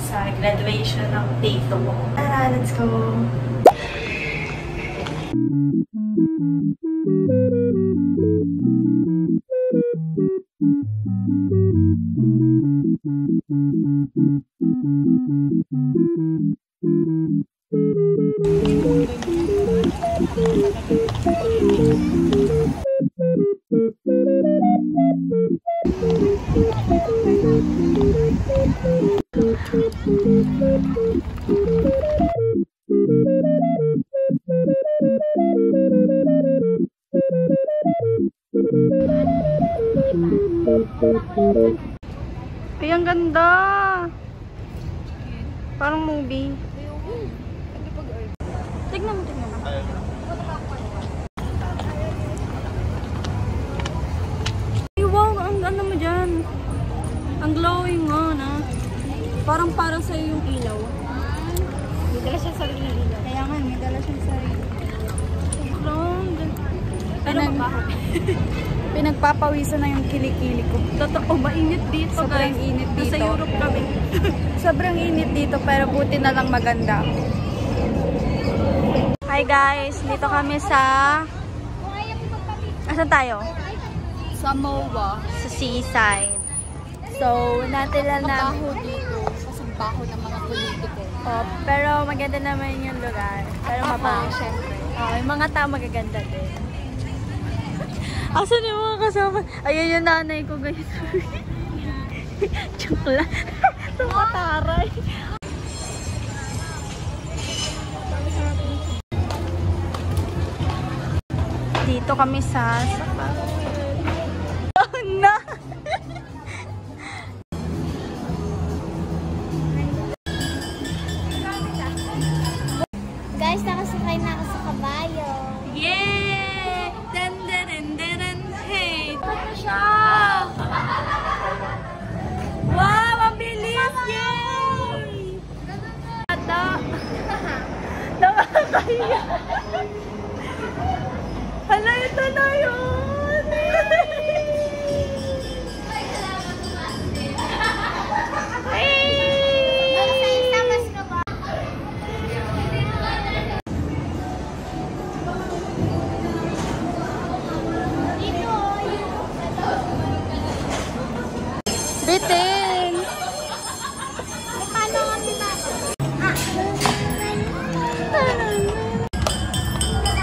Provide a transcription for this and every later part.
sa graduation ng tito ko. Tara, let's go! Ay, ang ganda! Parang movie. Tignan mo, tignan mo. Ay, wow! Ang ano mo dyan? Ang glowing nga na. Parang sa'yo yung ilaw. May dala siya sarili ilaw. Kaya nga, may dala siya sarili. Pero mabaho. Pinagpapawisan na yung kilikili ko. Totoo, mainit dito, sobrang guys. Init dito. Nasa Europe kami. Sobrang init dito, pero buti na lang maganda. Hi guys, dito kami sa... Asan tayo? Sa MOA. Sa seaside. So, natila na... Mabaho dito. Kasambaho ng mga politiko. Oh, pero maganda naman yung lugar. Pero mabaho, syempre. Oh, yung mga tao magaganda din. Asan yung mga kasama? Ayun yung nanay ko, guys. Joke lang. Tumataray. Dito kami sa oh, no! Guys, nakasakay na ako sa kabayo. Yay! Ano siya? Wow! Ang bilis! Yay! Ata! Nakakaya! Hala, ito na yun! Bitin! Paano kami ba?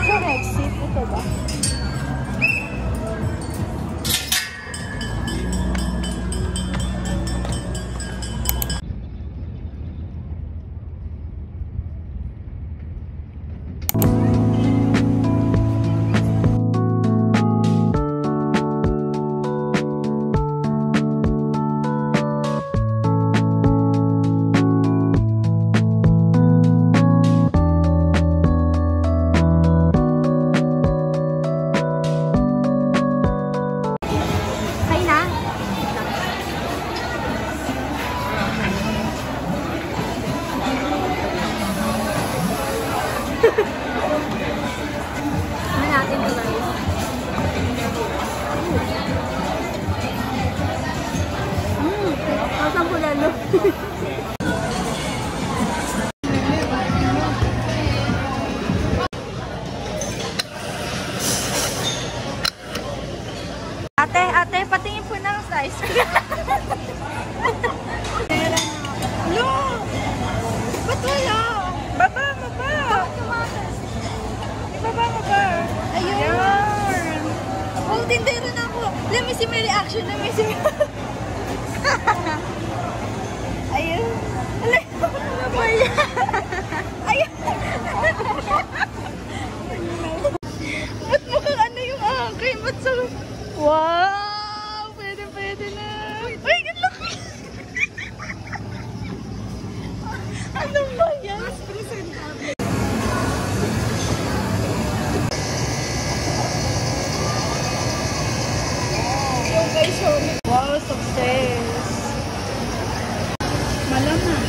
Sa exit, ito ba? Natin ito guys. Masang po lalo. Ate, patingin po ng size. No! Ba't wala? Baba mo ba? Ibaba mo ba? Ayun! Holding there na ako. Let me see my reaction. Let me see my... Ayun. Ano ba yan? Ayun! Ba't mukhang ano yung akin? Ba't sa... Wow! Pwede na. Uy, good luck! Ano ba yan? Mas presentable. Yung guys, wow, success! Malaman.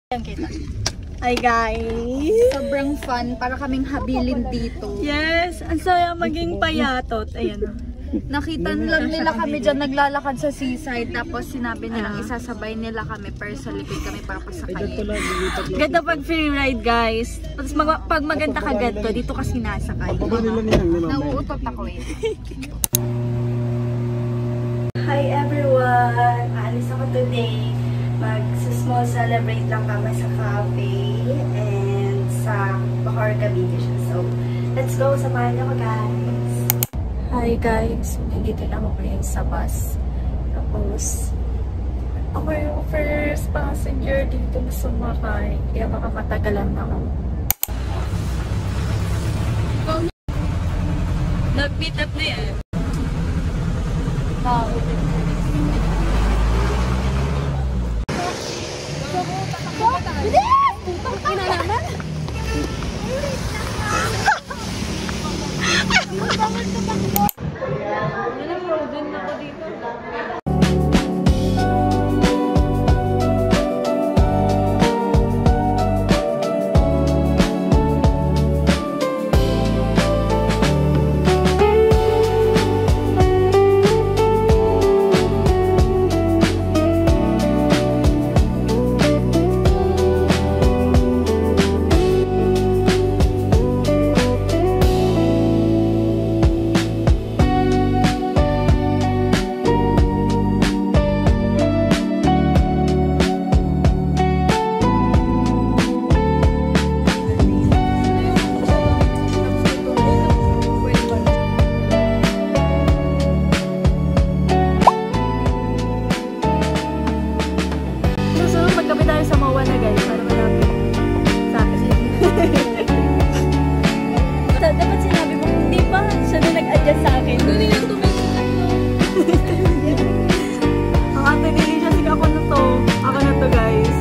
Yan kita. Hi guys! Sobrang fun. Para kaming habilin dito. Yes! Ang saya maging payatot. Ayan o. Nakita lang nila kami dyan naglalakad sa seaside. Tapos sinabi nilang isasabay nila kami. Pero sa likod kami para pasakayin. Ganda pag free ride guys. Tapos pag maganda ka ganito, dito ka sinasakay. Nauutot ako eh. Hi everyone! Alis ako today. Mag-small celebrate lang kami sa cafe and sa Bahar Cavite siya. So, let's go! Samahan niyo ako guys! Hi guys! Nandito na ako ngayon sa bus. Tapos, ako yung first passenger dito na sumakay. Kaya baka matagalan ako. Nag-meet up na yan. Dapat sinabi mo, hindi pa siya na nag-adjust sa akin. Hindi na ang ate nili siya, sige ako na to. Ako na to guys.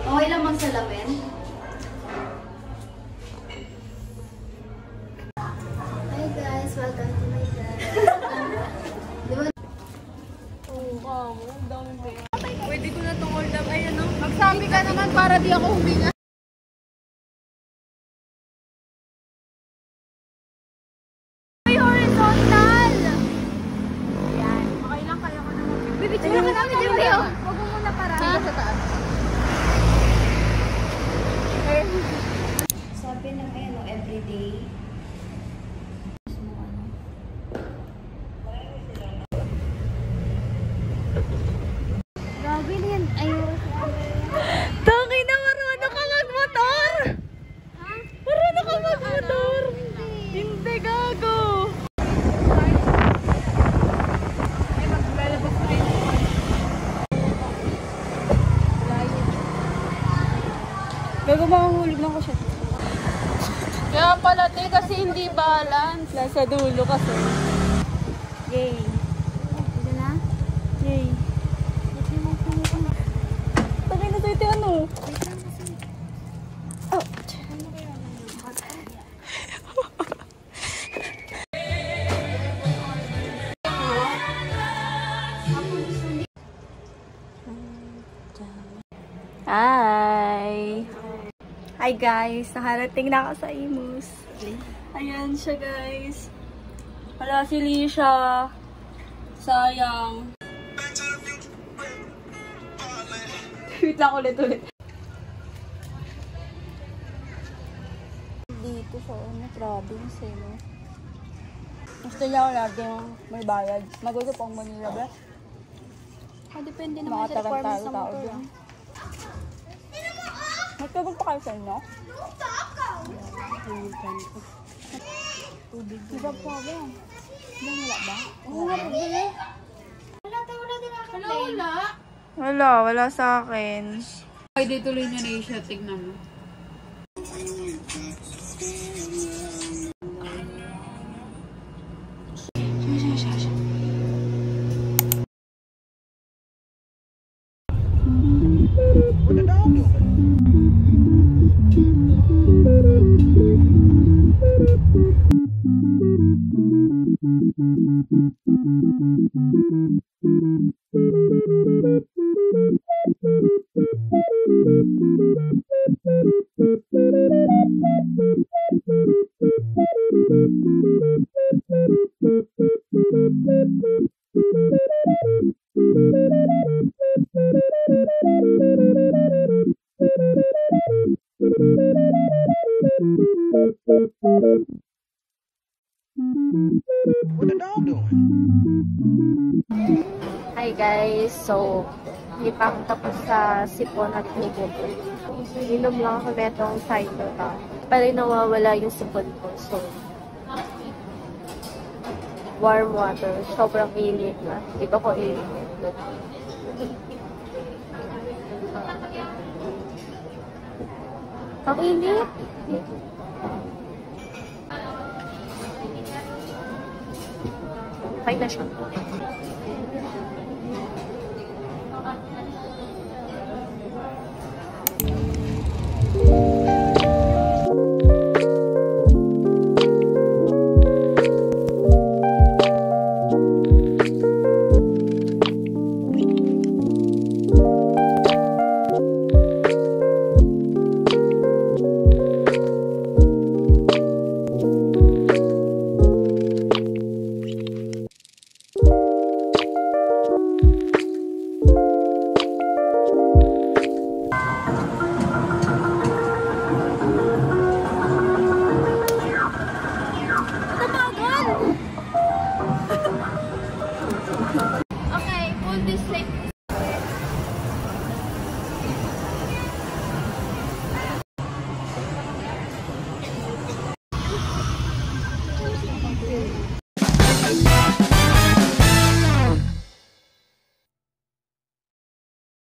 Okay lang magsalamin. Hi guys, welcome to my channel. Pwede ko na itong hold up. Ayun no? Magsabi ka naman para di ako huminga. Ay, horizontal! Ayan. Okay lang, kaya ko naman. Bibigyan ka namin yung video. Huwag mo muna para. Sa taas. Sabi ng ano, everyday. Grabe na yan. Ayun. Tangi na, marunong ka mag-motor! Ha? Marunong ka mag-motor! Hindi, gago! Gago, makahulog lang ko siya. Kaya pala, kasi hindi balance. Nasa dulo kasi. Yay! Ito na? Yay! Tangi na sa'yo, ano? Oh! Hi! Hi guys! Nakarating na ako sa Imus. Ayan siya guys. Wala si Lisha. Sayang. Wait lang ulit. Dito sa province eh, no? Gusto niya ako laging may bayad. Magulo pang Manila ba? Depende naman sa requirements ng motor. Magtugog pa kayo sa inyo? Tubig. Diba po ba? Diyan wala ba? Oo nga, pabili. Wala din ako. Wala sa akin. Pwede tuloy niya na siya, tignan mo. What the dog doing? What the dog doing? Hi guys, so hindi pa ako tapos sa sipon at tubig. Inom lang ako netong cider ka. Pero nawawala yung sipon ko. So, warm water. Sobrang init na. Hindi pa ko init. Ang init! Okay na siya.